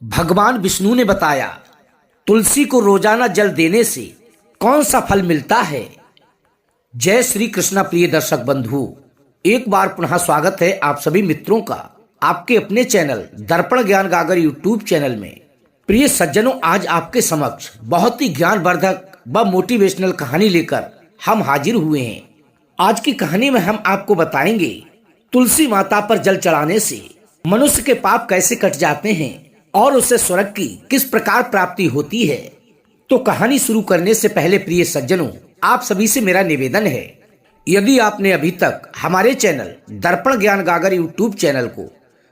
भगवान विष्णु ने बताया तुलसी को रोजाना जल देने से कौन सा फल मिलता है। जय श्री कृष्णा प्रिय दर्शक बंधु, एक बार पुनः स्वागत है आप सभी मित्रों का आपके अपने चैनल दर्पण ज्ञान गागर यूट्यूब चैनल में। प्रिय सज्जनों, आज आपके समक्ष बहुत ही ज्ञानवर्धक व मोटिवेशनल कहानी लेकर हम हाजिर हुए हैं। आज की कहानी में हम आपको बताएंगे तुलसी माता पर जल चढ़ाने से मनुष्य के पाप कैसे कट जाते हैं और उससे स्वर्ग की किस प्रकार प्राप्ति होती है। तो कहानी शुरू करने से पहले प्रिय सज्जनों, आप सभी से मेरा निवेदन है, यदि आपने अभी तक हमारे चैनल दर्पण ज्ञान गागर यूट्यूब चैनल को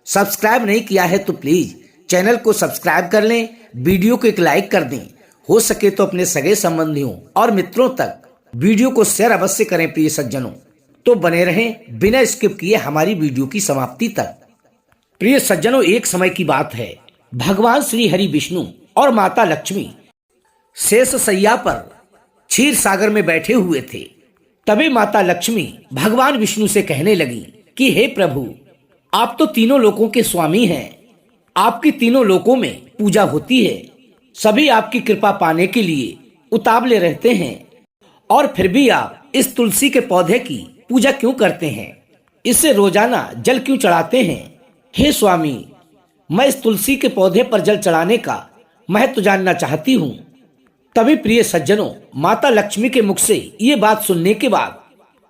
सब्सक्राइब नहीं किया है तो प्लीज चैनल को सब्सक्राइब कर लें, वीडियो को एक लाइक कर दें, हो सके तो अपने सगे संबंधियों और मित्रों तक वीडियो को शेयर अवश्य करें। प्रिय सज्जनों, तो बने रहें बिना स्किप किए हमारी वीडियो की समाप्ति तक। प्रिय सज्जनों, एक समय की बात है, भगवान श्री हरि विष्णु और माता लक्ष्मी शेष सैया पर क्षीर सागर में बैठे हुए थे। तभी माता लक्ष्मी भगवान विष्णु से कहने लगी कि हे प्रभु, आप तो तीनों लोकों के स्वामी हैं, आपकी तीनों लोकों में पूजा होती है, सभी आपकी कृपा पाने के लिए उतावले रहते हैं, और फिर भी आप इस तुलसी के पौधे की पूजा क्यों करते हैं, इससे रोजाना जल क्यों चढ़ाते हैं। हे स्वामी, मैं इस तुलसी के पौधे पर जल चढ़ाने का महत्व जानना चाहती हूँ। तभी प्रिय सज्जनों, माता लक्ष्मी के मुख से ये बात सुनने के बाद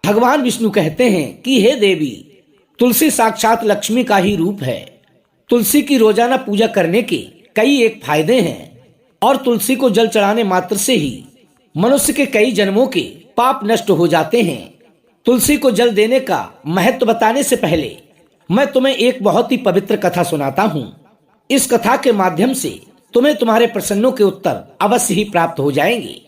भगवान विष्णु कहते हैं कि हे देवी, तुलसी साक्षात लक्ष्मी का ही रूप है। तुलसी की रोजाना पूजा करने के कई एक फायदे हैं, और तुलसी को जल चढ़ाने मात्र से ही मनुष्य के कई जन्मों के पाप नष्ट हो जाते हैं। तुलसी को जल देने का महत्व बताने से पहले मैं तुम्हें एक बहुत ही पवित्र कथा सुनाता हूँ। इस कथा के माध्यम से तुम्हें तुम्हारे प्रश्नों के उत्तर अवश्य ही प्राप्त हो जाएंगे।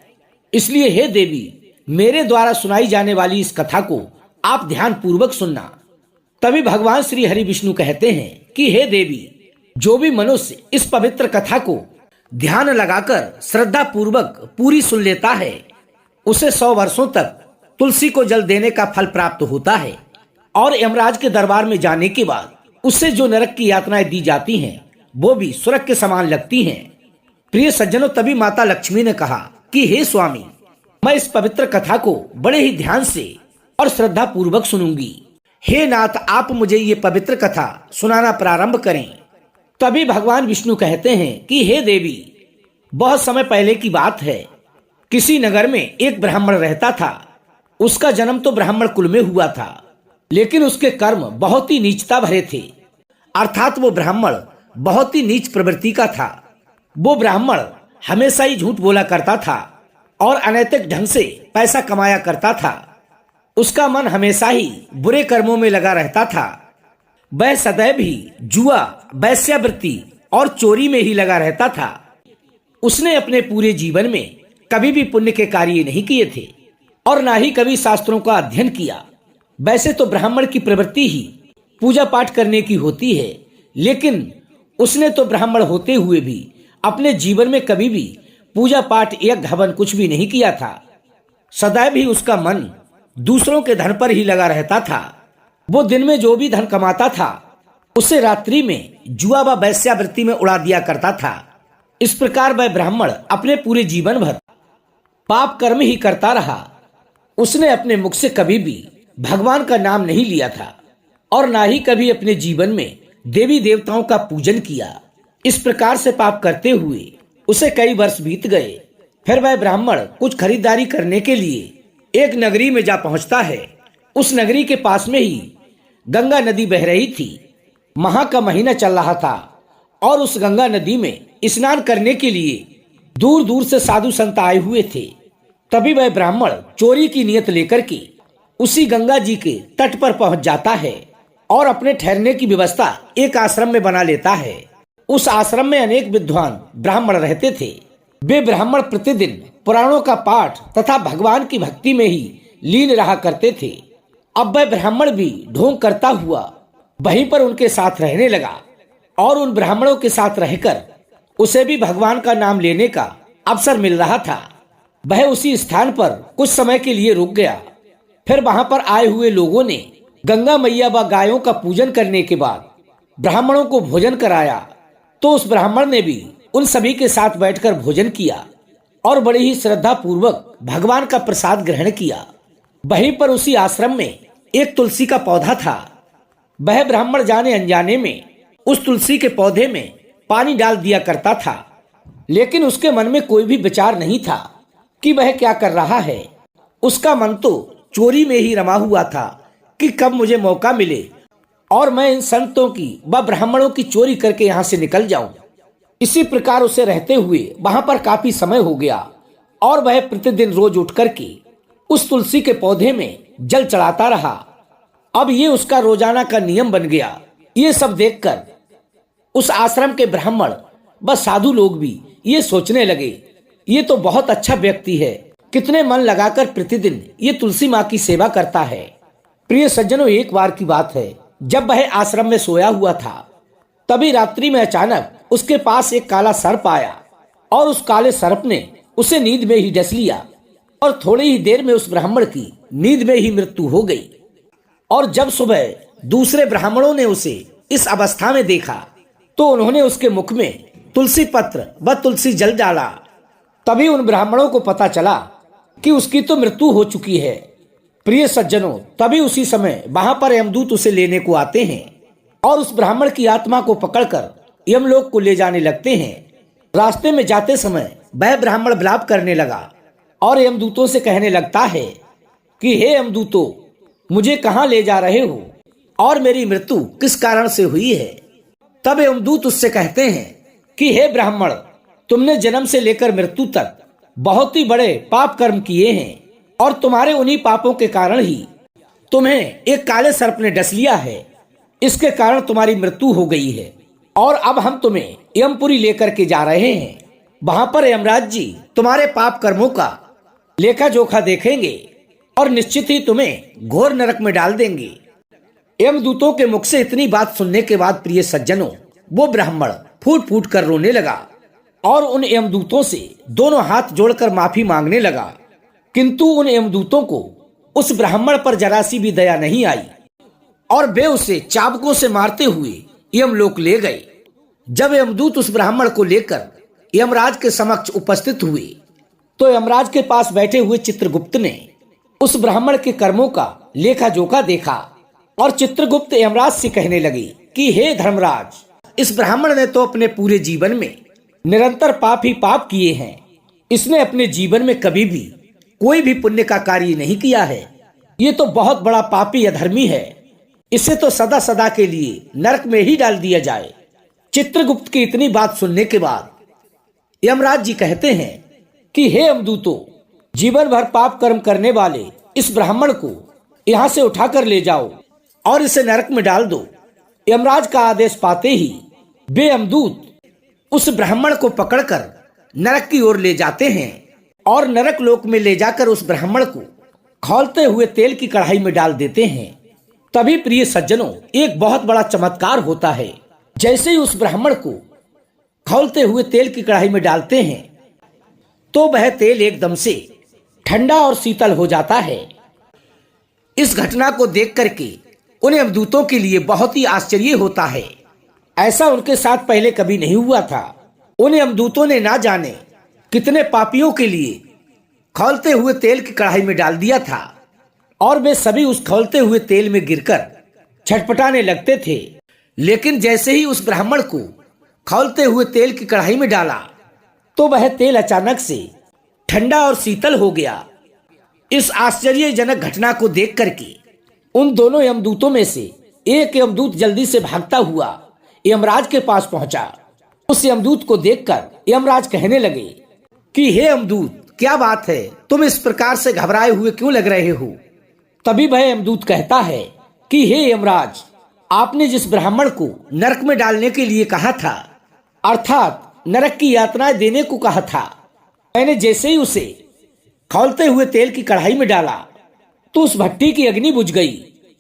इसलिए हे देवी, मेरे द्वारा सुनाई जाने वाली इस कथा को आप ध्यान पूर्वक सुनना। तभी भगवान श्री हरि विष्णु कहते हैं कि हे देवी, जो भी मनुष्य इस पवित्र कथा को ध्यान लगाकर श्रद्धा पूर्वक पूरी सुन लेता है, उसे 100 वर्षों तक तुलसी को जल देने का फल प्राप्त होता है, और यमराज के दरबार में जाने के बाद उससे जो नरक की यातनाएं दी जाती हैं, वो भी स्वर्ग के समान लगती हैं। प्रिय सज्जनों, तभी माता लक्ष्मी ने कहा कि हे स्वामी, मैं इस पवित्र कथा को बड़े ही ध्यान से और श्रद्धा पूर्वक सुनूंगी। हे नाथ, आप मुझे ये पवित्र कथा सुनाना प्रारंभ करें। तभी भगवान विष्णु कहते हैं कि हे देवी, बहुत समय पहले की बात है, किसी नगर में एक ब्राह्मण रहता था। उसका जन्म तो ब्राह्मण कुल में हुआ था, लेकिन उसके कर्म बहुत ही नीचता भरे थे, अर्थात वो ब्राह्मण बहुत ही नीच प्रवृत्ति का था। वो ब्राह्मण हमेशा ही झूठ बोला करता था और अनैतिक ढंग से पैसा कमाया करता था। उसका मन हमेशा ही बुरे कर्मों में लगा रहता था। वह सदैव ही जुआ, वेश्यावृत्ति और चोरी में ही लगा रहता था। उसने अपने पूरे जीवन में कभी भी पुण्य के कार्य नहीं किए थे और ना ही कभी शास्त्रों का अध्ययन किया। वैसे तो ब्राह्मण की प्रवृत्ति ही पूजा पाठ करने की होती है, लेकिन उसने तो ब्राह्मण होते हुए भी अपने जीवन में कभी भी पूजा पाठ यज्ञ हवन कुछ भी नहीं किया था। सदैव ही उसका मन दूसरों के धन पर ही लगा रहता था। वो दिन में जो भी धन कमाता था, उसे रात्रि में जुआ व वेश्यावृत्ति में उड़ा दिया करता था। इस प्रकार वह ब्राह्मण अपने पूरे जीवन भर पाप कर्म ही करता रहा। उसने अपने मुख से कभी भी भगवान का नाम नहीं लिया था और ना ही कभी अपने जीवन में देवी देवताओं का पूजन किया। इस प्रकार से पाप करते हुए उसे कई वर्ष बीत गए। फिर वह ब्राह्मण कुछ खरीदारी करने के लिए एक नगरी में जा पहुंचता है। उस नगरी के पास में ही गंगा नदी बह रही थी। माह का महीना चल रहा था और उस गंगा नदी में स्नान करने के लिए दूर दूर से साधु संत आए हुए थे। तभी वह ब्राह्मण चोरी की नियत लेकर के उसी गंगा जी के तट पर पहुंच जाता है और अपने ठहरने की व्यवस्था एक आश्रम में बना लेता है। उस आश्रम में अनेक विद्वान ब्राह्मण रहते थे। वे ब्राह्मण प्रतिदिन पुराणों का पाठ तथा भगवान की भक्ति में ही लीन रहा करते थे। अब वह ब्राह्मण भी ढोंग करता हुआ वहीं पर उनके साथ रहने लगा और उन ब्राह्मणों के साथ रहकर उसे भी भगवान का नाम लेने का अवसर मिल रहा था। वह उसी स्थान पर कुछ समय के लिए रुक गया। फिर वहां पर आए हुए लोगों ने गंगा मैया व गायों का पूजन करने के बाद ब्राह्मणों को भोजन कराया तो उस ब्राह्मण ने भी उन सभी के साथ बैठकर भोजन किया और बड़ी ही श्रद्धा पूर्वक भगवान का प्रसाद ग्रहण किया। वहीं पर उसी आश्रम में एक तुलसी का पौधा था। वह ब्राह्मण जाने अनजाने में उस तुलसी के पौधे में पानी डाल दिया करता था, लेकिन उसके मन में कोई भी विचार नहीं था कि वह क्या कर रहा है। उसका मन तो चोरी में ही रमा हुआ था कि कब मुझे मौका मिले और मैं इन संतों की व ब्राह्मणों की चोरी करके यहाँ से निकल जाऊं। इसी प्रकार उसे रहते हुए वहां पर काफी समय हो गया और वह प्रतिदिन रोज उठ करके उस तुलसी के पौधे में जल चढ़ाता रहा। अब ये उसका रोजाना का नियम बन गया। ये सब देखकर उस आश्रम के ब्राह्मण व साधु लोग भी ये सोचने लगे, ये तो बहुत अच्छा व्यक्ति है, कितने मन लगाकर प्रतिदिन ये तुलसी माँ की सेवा करता है। प्रिय सज्जनों, एक बार की बात है, जब वह आश्रम में सोया हुआ था, तभी रात्रि में अचानक उसके पास एक काला सर्प आया और उस काले सर्प ने उसे नींद में ही डस लिया और थोड़ी ही देर में उस ब्राह्मण की नींद में ही मृत्यु हो गई। और जब सुबह दूसरे ब्राह्मणों ने उसे इस अवस्था में देखा तो उन्होंने उसके मुख में तुलसी पत्र व तुलसी जल डाला। तभी उन ब्राह्मणों को पता चला कि उसकी तो मृत्यु हो चुकी है। प्रिय सज्जनों, तभी उसी समय वहां पर यमदूत उसे लेने को आते हैं और उस ब्राह्मण की आत्मा को पकड़कर यमलोक को ले जाने लगते हैं। रास्ते में जाते समय वह ब्राह्मण विलाप करने लगा और यमदूतों से कहने लगता है कि हे यमदूतों, मुझे कहाँ ले जा रहे हो और मेरी मृत्यु किस कारण से हुई है। तब यमदूत उससे कहते हैं कि हे ब्राह्मण, तुमने जन्म से लेकर मृत्यु तक बहुत ही बड़े पाप कर्म किए हैं और तुम्हारे उन्हीं पापों के कारण ही तुम्हें एक काले सर्प ने डस लिया है। इसके कारण तुम्हारी मृत्यु हो गई है और अब हम तुम्हें यमपुरी लेकर के जा रहे हैं। वहां पर यमराज जी तुम्हारे पाप कर्मों का लेखा जोखा देखेंगे और निश्चित ही तुम्हें घोर नरक में डाल देंगे। यमदूतों के मुख से इतनी बात सुनने के बाद प्रिय सज्जनों, वो ब्राह्मण फूट फूट कर रोने लगा और उन यमदूतों से दोनों हाथ जोड़कर माफी मांगने लगा। किंतु उन यमदूतों को उस ब्राह्मण पर जरा सी भी दया नहीं आई और वे उसे चाबुकों से मारते हुए यमलोक ले गए। जब यमदूत उस ब्राह्मण को लेकर यमराज के समक्ष उपस्थित हुए तो यमराज के पास बैठे हुए चित्रगुप्त ने उस ब्राह्मण के कर्मों का लेखा जोखा देखा और चित्रगुप्त यमराज से कहने लगे कि हे धर्मराज, इस ब्राह्मण ने तो अपने पूरे जीवन में निरंतर पाप ही पाप किए हैं। इसने अपने जीवन में कभी भी कोई भी पुण्य का कार्य नहीं किया है। ये तो बहुत बड़ा पापी अधर्मी है। इसे तो सदा सदा के लिए नरक में ही डाल दिया जाए। चित्रगुप्त की इतनी बात सुनने के बाद यमराज जी कहते हैं कि हे यमदूतों, जीवन भर पाप कर्म करने वाले इस ब्राह्मण को यहाँ से उठाकर ले जाओ और इसे नरक में डाल दो। यमराज का आदेश पाते ही वे यमदूत उस ब्राह्मण को पकड़कर नरक की ओर ले जाते हैं और नरक लोक में ले जाकर उस ब्राह्मण को खौलते हुए तेल की कढ़ाई में डाल देते हैं। तभी प्रिय सज्जनों, एक बहुत बड़ा चमत्कार होता है। जैसे ही उस ब्राह्मण को खौलते हुए तेल की कढ़ाई में डालते हैं तो वह तेल एकदम से ठंडा और शीतल हो जाता है। इस घटना को देख करके उन यमदूतों के लिए बहुत ही आश्चर्य होता है। ऐसा उनके साथ पहले कभी नहीं हुआ था। उन यमदूतों ने ना जाने कितने पापियों के लिए खौलते हुए तेल की कढ़ाई में डाल दिया था और वे सभी उस खौलते हुए तेल में गिरकर छटपटाने लगते थे। लेकिन जैसे ही उस ब्राह्मण को खौलते हुए तेल की कढ़ाई में डाला तो वह तेल अचानक से ठंडा और शीतल हो गया। इस आश्चर्यजनक घटना को देख करके उन दोनों यमदूतों में से एक यमदूत जल्दी से भागता हुआ यमराज के पास पहुंचा। उस यमदूत को देखकर यमराज कहने लगे कि हे यमदूत, क्या बात है, तुम इस प्रकार से घबराए हुए क्यों लग रहे हो। तभी वह यमदूत कहता है कि हे यमराज, आपने जिस ब्राह्मण को नरक में डालने के लिए कहा था, अर्थात नरक की यातनाएं देने को कहा था, मैंने जैसे ही उसे खौलते हुए तेल की कढ़ाई में डाला तो उस भट्टी की अग्नि बुझ गई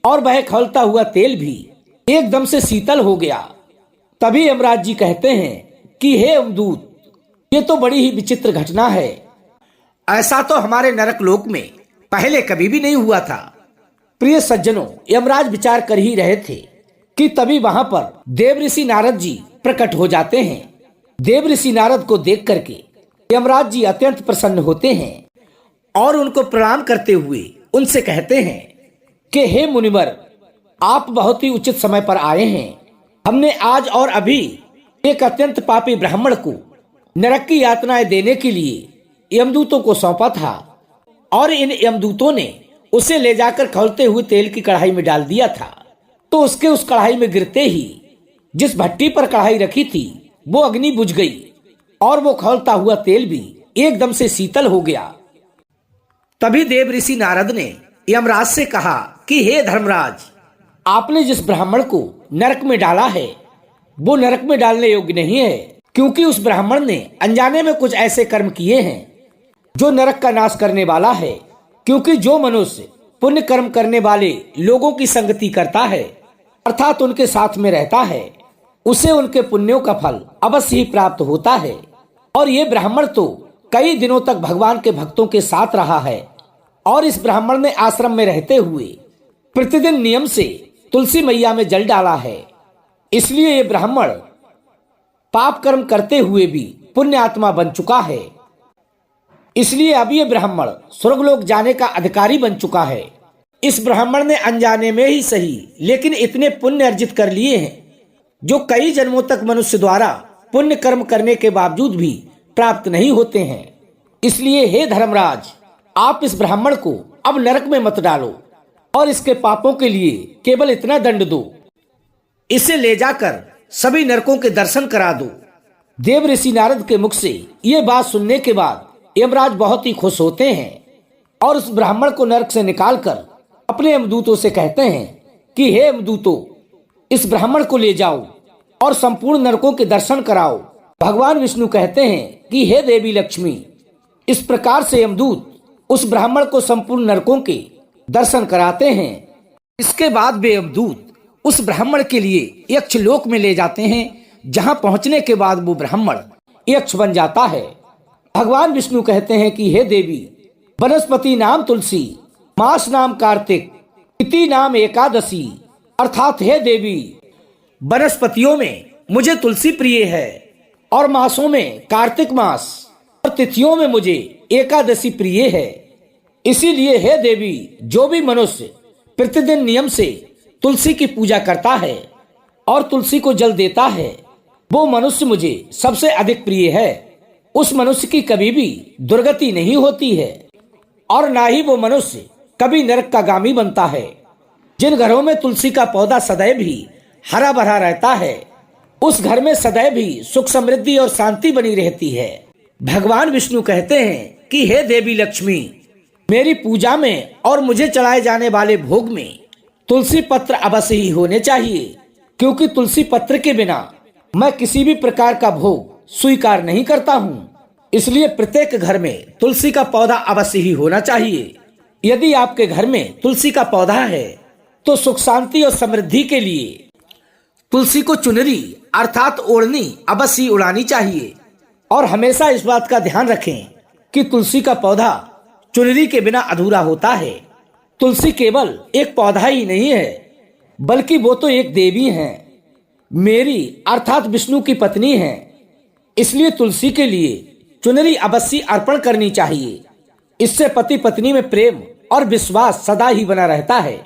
और वह खौलता हुआ तेल भी एकदम से शीतल हो गया। तभी यमराज जी कहते हैं कि हे यमदूत, ये तो बड़ी ही विचित्र घटना है। ऐसा तो हमारे नरक लोक में पहले कभी भी नहीं हुआ था। प्रिय सज्जनों, यमराज विचार कर ही रहे थे कि तभी वहां पर देव ऋषि नारद जी प्रकट हो जाते हैं। देव ऋषि नारद को देख करके यमराज जी अत्यंत प्रसन्न होते हैं और उनको प्रणाम करते हुए उनसे कहते हैं कि हे मुनिवर, आप बहुत ही उचित समय पर आए हैं। हमने आज और अभी एक अत्यंत पापी ब्राह्मण को नरक की यातनाएं देने के लिए यमदूतों को सौंपा था और इन यमदूतों ने उसे ले जाकर खौलते हुए तेल की कढ़ाई में डाल दिया था। तो उसके उस कढ़ाई में गिरते ही जिस भट्टी पर कढ़ाई रखी थी वो अग्नि बुझ गई और वो खौलता हुआ तेल भी एकदम से शीतल हो गया। तभी देव ऋषि नारद ने यमराज से कहा कि हे धर्मराज, आपने जिस ब्राह्मण को नरक में डाला है वो नरक में डालने योग्य नहीं है, क्योंकि उस ब्राह्मण ने अनजाने में कुछ ऐसे कर्म किए हैं जो नरक का नाश करने वाला है। क्योंकि जो मनुष्य पुण्य कर्म करने वाले लोगों की संगति करता है, अर्थात उनके साथ में रहता है, उसे उनके पुण्यों का फल अवश्य ही प्राप्त होता है। और ये ब्राह्मण तो कई दिनों तक भगवान के भक्तों के साथ रहा है और इस ब्राह्मण ने आश्रम में रहते हुए प्रतिदिन नियम से तुलसी मैया में जल डाला है। इसलिए ये ब्राह्मण पाप कर्म करते हुए भी पुण्य आत्मा बन चुका है। इसलिए अब ये ब्राह्मण स्वर्गलोक जाने का अधिकारी बन चुका है। इस ब्राह्मण ने अनजाने में ही सही लेकिन इतने पुण्य अर्जित कर लिए हैं जो कई जन्मों तक मनुष्य द्वारा पुण्य कर्म करने के बावजूद भी प्राप्त नहीं होते हैं। इसलिए हे धर्मराज, आप इस ब्राह्मण को अब नरक में मत डालो और इसके पापों के लिए केवल इतना दंड दो, इसे ले जाकर सभी नरकों के दर्शन करा दो। देव ऋषि नारद के मुख से ये बात सुनने के बाद यमराज बहुत ही खुश होते हैं और उस ब्राह्मण को नरक से निकालकर अपने यमदूतों से कहते हैं कि हे यमदूतों, इस ब्राह्मण को ले जाओ और संपूर्ण नरकों के दर्शन कराओ। भगवान विष्णु कहते हैं कि हे देवी लक्ष्मी, इस प्रकार से यमदूत उस ब्राह्मण को संपूर्ण नरकों के दर्शन कराते हैं। इसके बाद वे यमदूत उस ब्राह्मण के लिए यक्ष लोक में ले जाते हैं, जहां पहुंचने के बाद वो ब्राह्मण यक्ष बन जाता है। भगवान विष्णु कहते हैं कि हे देवी, वनस्पति नाम तुलसी, मास नाम कार्तिक, तिथि नाम एकादशी, अर्थात हे देवी, वनस्पतियों में मुझे तुलसी प्रिय है और मासों में कार्तिक मास और तिथियों में मुझे एकादशी प्रिय है। इसीलिए हे देवी, जो भी मनुष्य प्रतिदिन नियम से तुलसी की पूजा करता है और तुलसी को जल देता है, वो मनुष्य मुझे सबसे अधिक प्रिय है। उस मनुष्य की कभी भी दुर्गति नहीं होती है और ना ही वो मनुष्य कभी नरक का गामी बनता है। जिन घरों में तुलसी का पौधा सदैव ही हरा भरा रहता है, उस घर में सदैव ही सुख समृद्धि और शांति बनी रहती है। भगवान विष्णु कहते हैं कि हे देवी लक्ष्मी, मेरी पूजा में और मुझे चढ़ाए जाने वाले भोग में तुलसी पत्र अवश्य ही होने चाहिए, क्योंकि तुलसी पत्र के बिना मैं किसी भी प्रकार का भोग स्वीकार नहीं करता हूँ। इसलिए प्रत्येक घर में तुलसी का पौधा अवश्य ही होना चाहिए। यदि आपके घर में तुलसी का पौधा है तो सुख शांति और समृद्धि के लिए तुलसी को चुनरी अर्थात ओढ़नी अवश्य ही उड़ानी चाहिए। और हमेशा इस बात का ध्यान रखें कि तुलसी का पौधा चुनरी के बिना अधूरा होता है। तुलसी केवल एक पौधा ही नहीं है, बल्कि वो तो एक देवी हैं, मेरी अर्थात विष्णु की पत्नी हैं। इसलिए तुलसी के लिए चुनरी अवश्य अर्पण करनी चाहिए। इससे पति पत्नी में प्रेम और विश्वास सदा ही बना रहता है।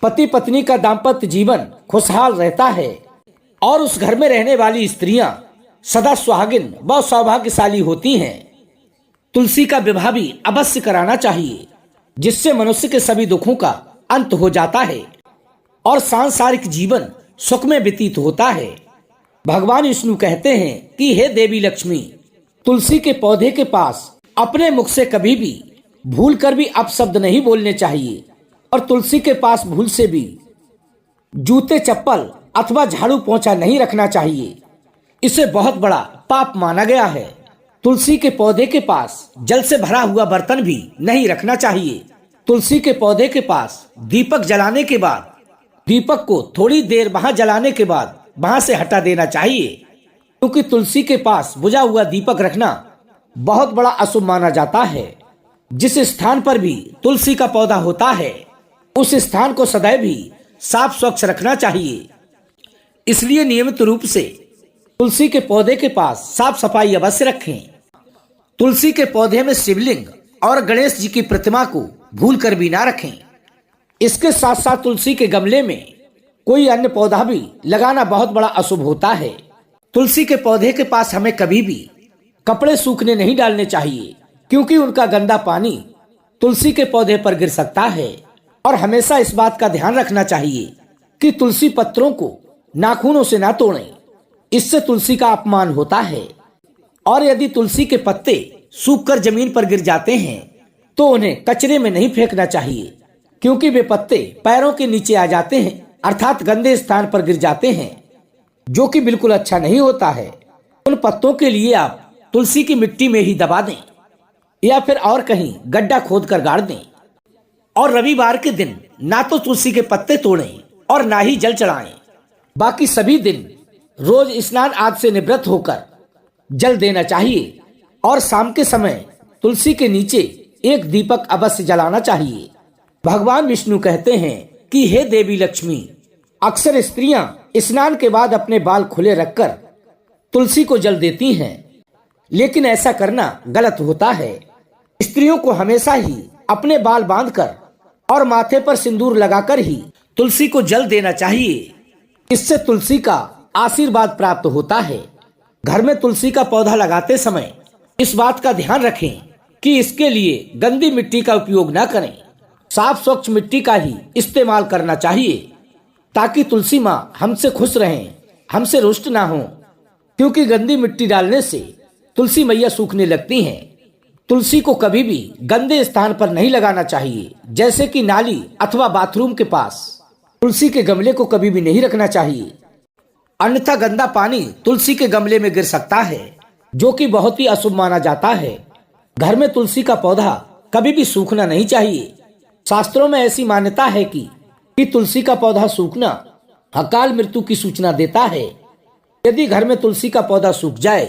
पति पत्नी का दाम्पत्य जीवन खुशहाल रहता है और उस घर में रहने वाली स्त्रियां सदा सुहागिन व सौभाग्यशाली होती हैं। तुलसी का विवाह भी अवश्य कराना चाहिए, जिससे मनुष्य के सभी दुखों का अंत हो जाता है और सांसारिक जीवन सुख में व्यतीत होता है। भगवान विष्णु कहते हैं कि हे देवी लक्ष्मी, तुलसी के पौधे के पास अपने मुख से कभी भी भूल कर भी अपशब्द नहीं बोलने चाहिए और तुलसी के पास भूल से भी जूते चप्पल अथवा झाड़ू पोंछा नहीं रखना चाहिए। इसे बहुत बड़ा पाप माना गया है। तुलसी के पौधे के पास जल से भरा हुआ बर्तन भी नहीं रखना चाहिए। तुलसी के पौधे के पास दीपक जलाने के बाद दीपक को थोड़ी देर वहां जलाने के बाद वहां से हटा देना चाहिए, क्योंकि तुलसी के पास बुझा हुआ दीपक रखना बहुत बड़ा अशुभ माना जाता है। जिस स्थान पर भी तुलसी का पौधा होता है उस स्थान को सदैव ही साफ स्वच्छ रखना चाहिए। इसलिए नियमित रूप से तुलसी के पौधे के पास साफ सफाई अवश्य रखें। तुलसी के पौधे में शिवलिंग और गणेश जी की प्रतिमा को भूल कर भी ना रखें। इसके साथ साथ तुलसी के गमले में कोई अन्य पौधा भी लगाना बहुत बड़ा अशुभ होता है। तुलसी के पौधे के पास हमें कभी भी कपड़े सूखने नहीं डालने चाहिए, क्योंकि उनका गंदा पानी तुलसी के पौधे पर गिर सकता है। और हमेशा इस बात का ध्यान रखना चाहिए कि तुलसी पत्रों को नाखूनों से ना तोड़ें, इससे तुलसी का अपमान होता है। और यदि तुलसी के पत्ते सूखकर जमीन पर गिर जाते हैं तो उन्हें कचरे में नहीं फेंकना चाहिए, क्योंकि वे पत्ते पैरों के नीचे आ जाते हैं, अर्थात गंदे स्थान पर गिर जाते हैं, जो कि बिल्कुल अच्छा नहीं होता है। उन पत्तों के लिए आप तुलसी की मिट्टी में ही दबा दें या फिर और कहीं गड्ढा खोद कर गाड़ दें। और रविवार के दिन ना तो तुलसी के पत्ते तोड़ें और ना ही जल चढ़ाएं। बाकी सभी दिन रोज स्नान आदि से निवृत्त होकर जल देना चाहिए और शाम के समय तुलसी के नीचे एक दीपक अवश्य जलाना चाहिए। भगवान विष्णु कहते हैं कि हे देवी लक्ष्मी, अक्सर स्त्रियां स्नान के बाद अपने बाल खुले रखकर तुलसी को जल देती हैं, लेकिन ऐसा करना गलत होता है। स्त्रियों को हमेशा ही अपने बाल बांधकर और माथे पर सिंदूर लगाकर ही तुलसी को जल देना चाहिए। इससे तुलसी का आशीर्वाद प्राप्त होता है। घर में तुलसी का पौधा लगाते समय इस बात का ध्यान रखें कि इसके लिए गंदी मिट्टी का उपयोग न करें, साफ स्वच्छ मिट्टी का ही इस्तेमाल करना चाहिए, ताकि तुलसी माँ हमसे खुश रहें, हमसे रुष्ट ना हो। क्योंकि गंदी मिट्टी डालने से तुलसी मैया सूखने लगती हैं। तुलसी को कभी भी गंदे स्थान पर नहीं लगाना चाहिए, जैसे कि नाली अथवा बाथरूम के पास। तुलसी के गमले को कभी भी नहीं रखना चाहिए, अन्यथा गंदा पानी तुलसी के गमले में गिर सकता है, जो कि बहुत ही अशुभ माना जाता है। घर में तुलसी का पौधा कभी भी सूखना नहीं चाहिए। शास्त्रों में ऐसी मान्यता है कि तुलसी का पौधा सूखना अकाल मृत्यु की सूचना देता है। यदि घर में तुलसी का पौधा सूख जाए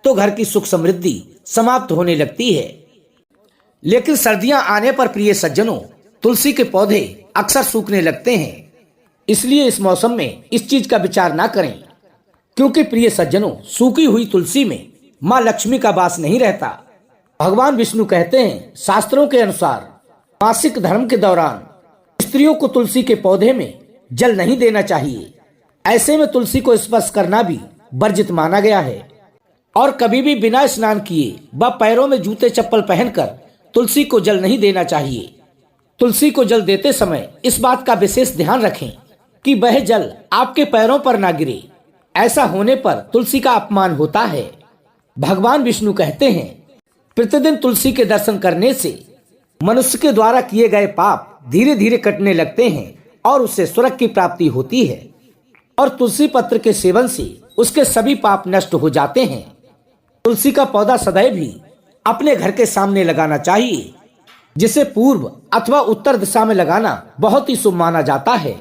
तो घर की सुख समृद्धि समाप्त होने लगती है। लेकिन सर्दियां आने पर प्रिय सज्जनों, तुलसी के पौधे अक्सर सूखने लगते हैं। इसलिए इस मौसम में इस चीज का विचार ना करें, क्योंकि प्रिय सज्जनों, सूखी हुई तुलसी में माँ लक्ष्मी का वास नहीं रहता। भगवान विष्णु कहते हैं, शास्त्रों के अनुसार मासिक धर्म के दौरान स्त्रियों को तुलसी के पौधे में जल नहीं देना चाहिए। ऐसे में तुलसी को स्पर्श करना भी वर्जित माना गया है। और कभी भी बिना स्नान किए व पैरों में जूते चप्पल पहनकर तुलसी को जल नहीं देना चाहिए। तुलसी को जल देते समय इस बात का विशेष ध्यान रखें कि वह जल आपके पैरों पर ना गिरे। ऐसा होने पर तुलसी का अपमान होता है। भगवान विष्णु कहते हैं, प्रतिदिन तुलसी के दर्शन करने से मनुष्य के द्वारा किए गए पाप धीरे धीरे कटने लगते हैं और उससे स्वर्ग की प्राप्ति होती है। और तुलसी पत्र के सेवन से उसके सभी पाप नष्ट हो जाते हैं। तुलसी का पौधा सदैव ही अपने घर के सामने लगाना चाहिए, जिसे पूर्व अथवा उत्तर दिशा में लगाना बहुत ही शुभ माना जाता है।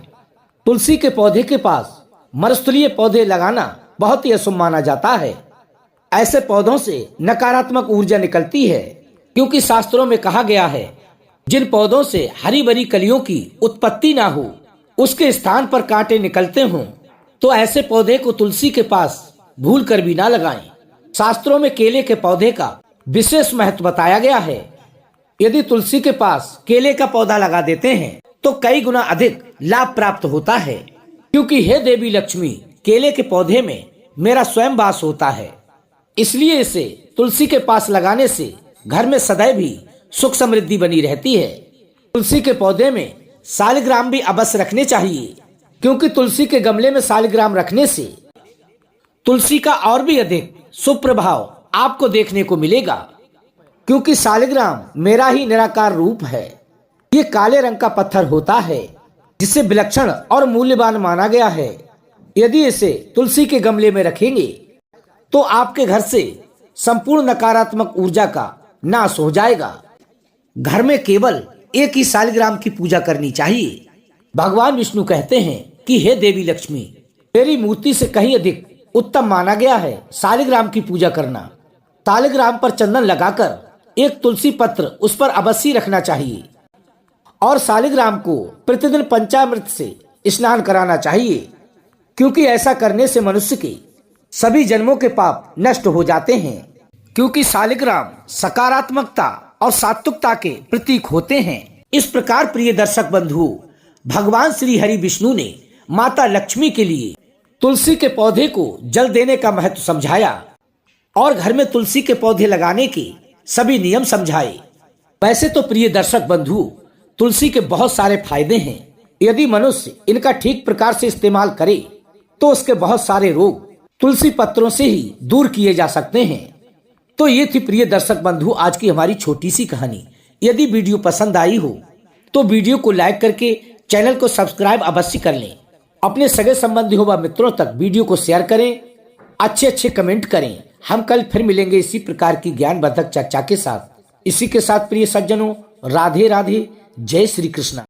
तुलसी के पौधे के पास मरुस्थलीय पौधे लगाना बहुत ही अशुभ माना जाता है। ऐसे पौधों से नकारात्मक ऊर्जा निकलती है, क्योंकि शास्त्रों में कहा गया है, जिन पौधों से हरी भरी कलियों की उत्पत्ति ना हो, उसके स्थान पर कांटे निकलते हों, तो ऐसे पौधे को तुलसी के पास भूल कर भी ना लगाएं। शास्त्रों में केले के पौधे का विशेष महत्व बताया गया है। यदि तुलसी के पास केले का पौधा लगा देते हैं तो कई गुना अधिक लाभ प्राप्त होता है, क्योंकि हे देवी लक्ष्मी, केले के पौधे में मेरा स्वयं वास होता है। इसलिए इसे तुलसी के पास लगाने से घर में सदैव ही सुख समृद्धि बनी रहती है। तुलसी के पौधे में शालिग्राम भी अवश्य रखने चाहिए, क्योंकि तुलसी के गमले में शालिग्राम रखने से तुलसी का और भी अधिक शुभ प्रभाव आपको देखने को मिलेगा। क्योंकि शालिग्राम मेरा ही निराकार रूप है। ये काले रंग का पत्थर होता है, जिसे विलक्षण और मूल्यवान माना गया है। यदि इसे तुलसी के गमले में रखेंगे तो आपके घर से संपूर्ण नकारात्मक ऊर्जा का नाश हो जाएगा। घर में केवल एक ही शालिग्राम की पूजा करनी चाहिए। भगवान विष्णु कहते हैं कि हे देवी लक्ष्मी, मेरी मूर्ति से कहीं अधिक उत्तम माना गया है शालिग्राम की पूजा करना। शालिग्राम पर चंदन लगाकर एक तुलसी पत्र उस पर अवश्य रखना चाहिए और शालिग्राम को प्रतिदिन पंचामृत से स्नान कराना चाहिए, क्योंकि ऐसा करने से मनुष्य के सभी जन्मों के पाप नष्ट हो जाते हैं। क्योंकि शालिग्राम सकारात्मकता और सात्विकता के प्रतीक होते हैं। इस प्रकार प्रिय दर्शक बंधु, भगवान श्री हरि विष्णु ने माता लक्ष्मी के लिए तुलसी के पौधे को जल देने का महत्व समझाया और घर में तुलसी के पौधे लगाने के सभी नियम समझाए। वैसे तो प्रिय दर्शक बंधु, तुलसी के बहुत सारे फायदे हैं। यदि मनुष्य इनका ठीक प्रकार से इस्तेमाल करे तो उसके बहुत सारे रोग तुलसी पत्रों से ही दूर किए जा सकते हैं। तो ये थी प्रिय दर्शक बंधु आज की हमारी छोटी सी कहानी। यदि वीडियो पसंद आई हो तो वीडियो को लाइक करके चैनल को सब्सक्राइब अवश्य कर लें। अपने सगे संबंधी हो व मित्रों तक वीडियो को शेयर करें, अच्छे अच्छे कमेंट करें। हम कल फिर मिलेंगे इसी प्रकार की ज्ञानवर्धक चर्चा के साथ। इसी के साथ प्रिय सज्जनों, राधे राधे, जय श्री कृष्ण।